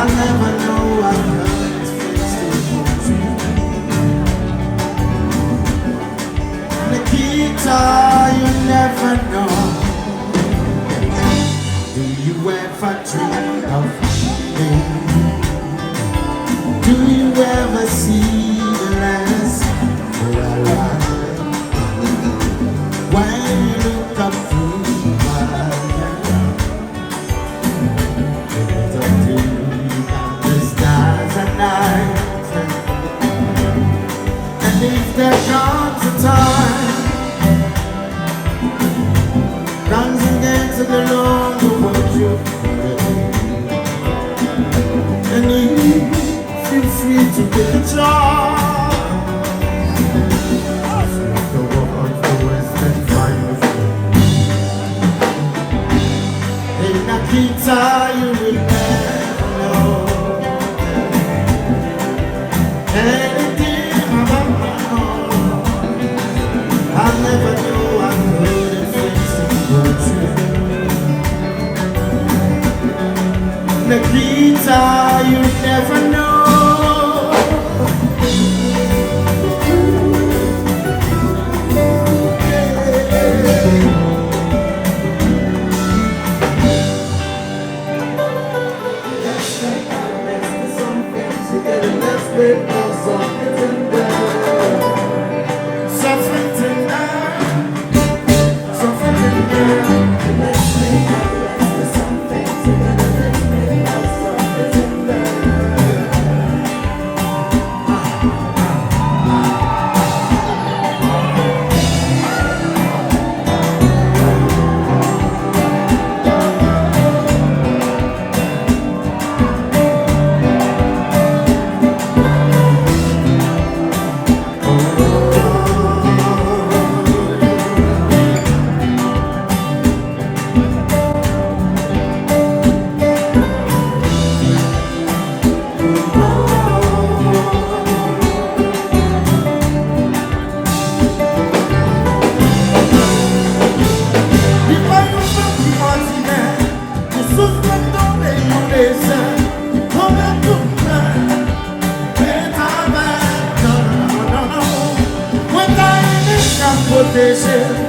never know what love is fixed to. Nikita, you never know. Do you ever dream of me? Do you ever see the last that I like? When you look up through my eyes, it's up to you and the stars at night. And if there comes a time, comes again to the Lord who wants you, and you feel free to get a job. The world the West and find a friend. In Nikita, you will never know anything about my home. I never knew I could fix it for you. Nikita, you never know. This is